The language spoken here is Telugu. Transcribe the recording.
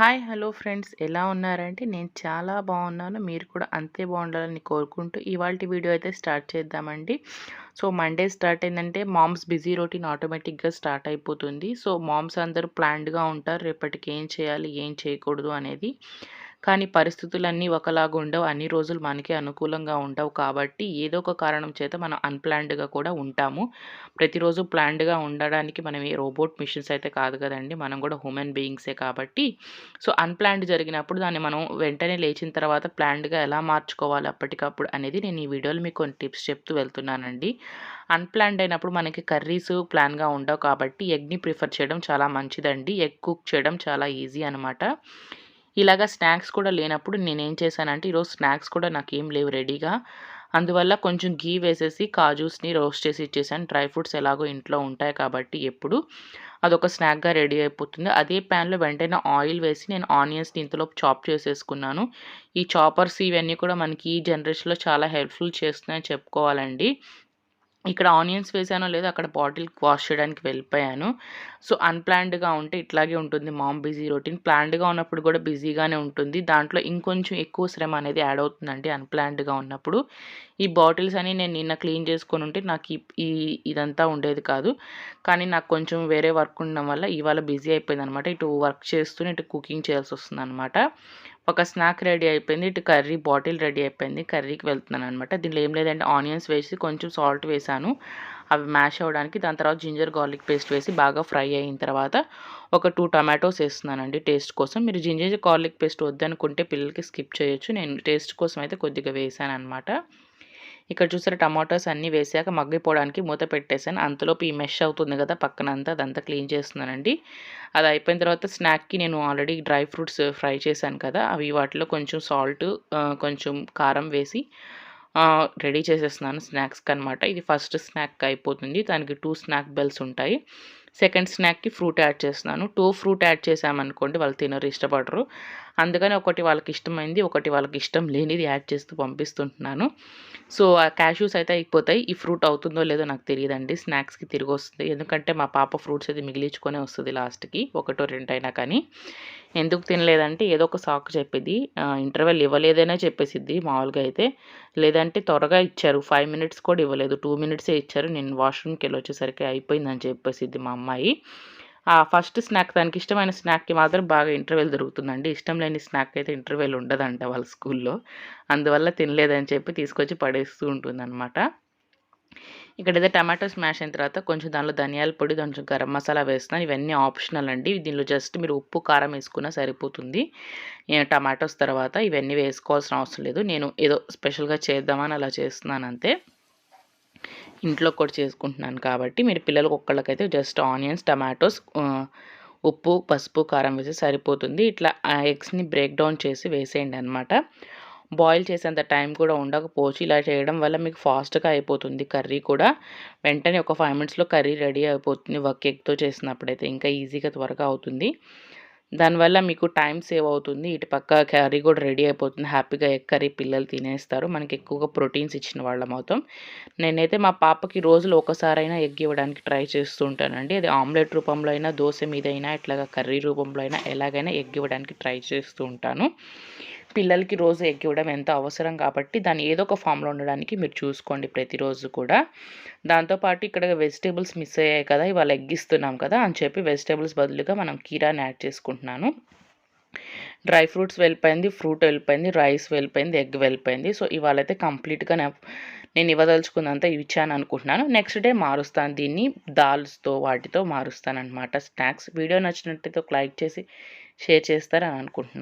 హాయ్ హలో ఫ్రెండ్స్, ఎలా ఉన్నారంటే నేను చాలా బాగున్నాను. మీరు కూడా అంతే బాగుండాలని కోరుకుంటూ ఇవాల్టి వీడియో అయితే స్టార్ట్ చేద్దామండి. సో మండే స్టార్ట్ అయిందంటే మామ్స్ బిజీ రొటీన్ ఆటోమేటిక్గా స్టార్ట్ అయిపోతుంది. సో మామ్స్ అందరూ ప్లాన్డ్గా ఉంటారు రేపటికి ఏం చేయాలి ఏం చేయకూడదు అనేది. కానీ పరిస్థితులన్నీ ఒకలాగా ఉండవు, అన్ని రోజులు మనకి అనుకూలంగా ఉండవు. కాబట్టి ఏదో ఒక కారణం చేత మనం అన్‌ప్లాన్డ్‌గా కూడా ఉంటాము. ప్రతిరోజు ప్లాన్డ్‌గా ఉండడానికి మనం ఏ రోబోట్ మిషన్స్ అయితే కాదు కదండీ. మనం కూడా హ్యూమన్ బీయింగ్సే కాబట్టి సో అన్‌ప్లాన్డ్ జరిగినప్పుడు దాన్ని మనం వెంటనే లేచిన తర్వాత ప్లాన్డ్‌గా ఎలా మార్చుకోవాలి అప్పటికప్పుడు అనేది నేను ఈ వీడియోలో మీకు కొన్ని టిప్స్ చెప్తూ వెళ్తున్నానండి. అన్‌ప్లాన్డ్ అయినప్పుడు మనకి కర్రీస్ ప్లాన్‌గా ఉండవు కాబట్టి ఎగ్‌ని ప్రిఫర్ చేయడం చాలా మంచిదండి. ఎగ్ కుక్ చేయడం చాలా ఈజీ అనమాట. ఇలాగ స్నాక్స్ కూడా లేనప్పుడు నేనేం చేశానంటే ఈరోజు స్నాక్స్ కూడా నాకేం లేవు రెడీగా. అందువల్ల కొంచెం ఘీ వేసేసి కాజూస్‌ని రోస్ట్ చేసి ఇచ్చేసాను. డ్రై ఫ్రూట్స్ ఎలాగో ఇంట్లో ఉంటాయి కాబట్టి ఎప్పుడు అదొక స్నాక్‌గా రెడీ అయిపోతుంది. అదే ప్యాన్‌లో వెంటనే ఆయిల్ వేసి నేను ఆనియన్స్‌ని ఇంతలోపు చాప్ చేసేసుకున్నాను. ఈ చాపర్స్ ఇవన్నీ కూడా మనకి ఈ జనరేషన్‌లో చాలా హెల్ప్‌ఫుల్ చేస్తున్నాయని చెప్పుకోవాలండి. ఇక్కడ ఆనియన్స్ వేసానో లేదో అక్కడ బాటిల్ వాష్ చేయడానికి వెళ్ళిపోయాను. సో అన్‌ప్లాన్డ్‌గా ఉంటే ఇట్లాగే ఉంటుంది మామ్ బిజీ రొటీన్. ప్లాన్డ్‌గా ఉన్నప్పుడు కూడా బిజీగానే ఉంటుంది. దాంట్లో ఇంకొంచెం ఎక్కువ శ్రమ అనేది యాడ్ అవుతుందండి అన్‌ప్లాన్డ్‌గా ఉన్నప్పుడు. ఈ బాటిల్స్ అన్నీ నేను నిన్న క్లీన్ చేసుకొని ఉంటే నాకు ఈ ఇదంతా ఉండేది కాదు. కానీ నాకు కొంచెం వేరే వర్క్ ఉండడం వల్ల ఇవాళ బిజీ అయిపోయిందనమాట. ఇటు వర్క్ చేస్తూనే ఇటు కుకింగ్ చేయాల్సొస్తుందనమాట. ఒక స్నాక్ రెడీ అయిపోయింది. ఇటు కర్రీ బాటిల్ రెడీ అయిపోయింది. కర్రీకి వెళ్తున్నాననమాట. దీనిలో ఏం లేదంటే ఆనియన్స్ వేసి కొంచెం సాల్ట్ వేసాను. అవి మ్యాష్ అవ్వడానికి. దాని తర్వాత జింజర్ గార్లిక్ పేస్ట్ వేసి బాగా ఫ్రై అయిన తర్వాత ఒక 2 టమాటోస్ ఏస్తున్నానండి టేస్ట్ కోసం. మీరు జింజర్ గార్లిక్ పేస్ట్ వద్దనుకుంటే పిల్లలకి స్కిప్ చేయొచ్చు. నేను టేస్ట్ కోసం అయితే కొద్దిగా వేసాననమాట. ఇక్కడ చూసారా టమాటోస్ అన్నీ వేసాక మగ్గిపోవడానికి మూత పెట్టేసాను. అంతలోపు ఈ మెష్ అవుతుంది కదా పక్కనంతా, అదంతా క్లీన్ చేస్తున్నానండి. అది అయిపోయిన తర్వాత స్నాక్‌కి నేను ఆల్రెడీ డ్రై ఫ్రూట్స్ ఫ్రై చేశాను కదా! అవి వాటిలో కొంచెం సాల్ట్, కొంచెం కారం వేసి రెడీ చేసేస్తున్నాను స్నాక్స్‌కనమాట. ఇది ఫస్ట్ స్నాక్ అయిపోతుంది. దానికి 2 స్నాక్ బెల్స్ ఉంటాయి. సెకండ్ స్నాక్‌కి ఫ్రూట్ యాడ్ చేస్తున్నాను. 2 ఫ్రూట్ యాడ్ చేశామనుకోండి వాళ్ళు తినరు, ఇష్టపడరు. అందుకని ఒకటి వాళ్ళకి ఇష్టమైంది, ఒకటి వాళ్ళకి ఇష్టం లేనిది యాడ్ చేస్తూ పంపిస్తుంటున్నాను. సో ఆ క్యాష్యూస్ అయితే అయిపోతాయి. ఈ ఫ్రూట్ అవుతుందో లేదో నాకు తెలీదండి. స్నాక్స్‌కి తిరిగొస్తుంది. ఎందుకంటే మా పాప ఫ్రూట్స్ అయితే మిగిలించుకొనే వస్తది లాస్ట్‌కి. ఒకటో రెండైనా కానీ. ఎందుకు తినలేదంటే ఏదో ఒక సాకు చెప్పిద్ది. ఇంటర్వెల్ ఇవ్వలేదనే చెప్పేసిద్ది మామూలుగా అయితే. లేదంటే త్వరగా ఇచ్చారు. 5 మినిట్స్ కూడా ఇవ్వలేదు. 2 మినిట్సే ఇచ్చారు. నేను వాష్‌రూమ్‌కెళ్ళొచ్చేసరికి అయిపోయిందని చెప్పేసిద్ది మా అమ్మాయి. ఫస్ట్ స్నాక్ తనకి ఇష్టమైన స్నాక్‌కి మాత్రం బాగా ఇంటర్వెల్ దొరుకుతుందండి. ఇష్టం లేని స్నాక్ అయితే ఇంటర్వెల్ ఉండదంట వాళ్ళ స్కూల్‌లో. అందువల్ల తినలేదని చెప్పి తీసుకొచ్చి పడేస్తూ ఉంటుందనమాట. ఇక్కడైతే టమాటో స్మాష్ అయిన తర్వాత కొంచెం దానిలో ధనియాల పొడి, కొంచెం గరం మసాలా వేస్తున్నాను. ఇవన్నీ ఆప్షనల్ అండి. దీనిలో జస్ట్ మీరు ఉప్పు, కారం వేసుకున్నా సరిపోతుంది. టమాటోస్ తర్వాత ఇవన్నీ వేసుకోవాల్సిన అవసరం లేదు. నేను ఏదో స్పెషల్‌గా చేద్దామని అలా చేస్తున్నాను అంతే. ఇంట్లో కూడా చేసుకుంటున్నాను కాబట్టి మీరు పిల్లలకి ఒక్కళ్ళకైతే జస్ట్ ఆనియన్స్, టమాటోస్, ఉప్పు, పసుపు, కారం వేసి సరిపోతుంది. ఇట్లా ఎగ్స్‌ని బ్రేక్ డౌన్ చేసి వేసేయండి అనమాట. బాయిల్ చేసేంత టైం కూడా ఉండకపోవచ్చు. ఇలా చేయడం వల్ల మీకు ఫాస్ట్‌గా అయిపోతుంది కర్రీ కూడా. వెంటనే ఒక 5 మినిట్స్‌లో కర్రీ రెడీ అయిపోతుంది. ఒక ఎగ్‌తో చేసినప్పుడైతే ఇంకా ఈజీగా త్వరగా అవుతుంది. దానివల్ల మీకు టైం సేవ్ అవుతుంది. ఇటు పక్క కర్రీ కూడా రెడీ అయిపోతుంది. హ్యాపీగా ఎగ్ కర్రీ పిల్లలు తినేస్తారు. మనకి ఎక్కువగా ప్రోటీన్స్ ఇచ్చిన వాళ్ళం అవుతాం. నేనైతే మా పాపకి రోజులో ఒకసారైనా ఎగ్ ఇవ్వడానికి ట్రై చేస్తూ ఉంటానండి. అది ఆమ్లెట్ రూపంలో అయినా, దోస మీద అయినా, ఇట్లాగా కర్రీ రూపంలో అయినా ఎలాగైనా ఎగ్ ఇవ్వడానికి ట్రై చేస్తూ ఉంటాను. పిల్లలకి రోజు ఎగ్ ఇవ్వడం ఎంతో అవసరం కాబట్టి దాన్ని ఏదో ఒక ఫామ్‌లో ఉండడానికి మీరు చూసుకోండి ప్రతిరోజు కూడా. దాంతోపాటు ఇక్కడ వెజిటబుల్స్ మిస్ అయ్యాయి కదా! ఇవాళ ఎగ్ ఇస్తున్నాం కదా! అని చెప్పి వెజిటబుల్స్ బదులుగా మనం కీరాని యాడ్ చేసుకుంటున్నాను. డ్రై ఫ్రూట్స్ వెళ్ళిపోయింది, ఫ్రూట్ వెళ్ళిపోయింది, రైస్ వెళ్ళిపోయింది, ఎగ్ వెళ్ళిపోయింది. సో ఇవాళైతే కంప్లీట్‌గా నేను ఇవ్వదలుచుకున్నంత ఇచ్చాను అనుకుంటున్నాను. నెక్స్ట్ డే మారుస్తాను దీన్ని. దాల్స్‌తో వాటితో మారుస్తాననమాట స్నాక్స్. వీడియో నచ్చినట్టయితే ఒక లైక్ చేసి షేర్ చేస్తారని అనుకుంటున్నాను.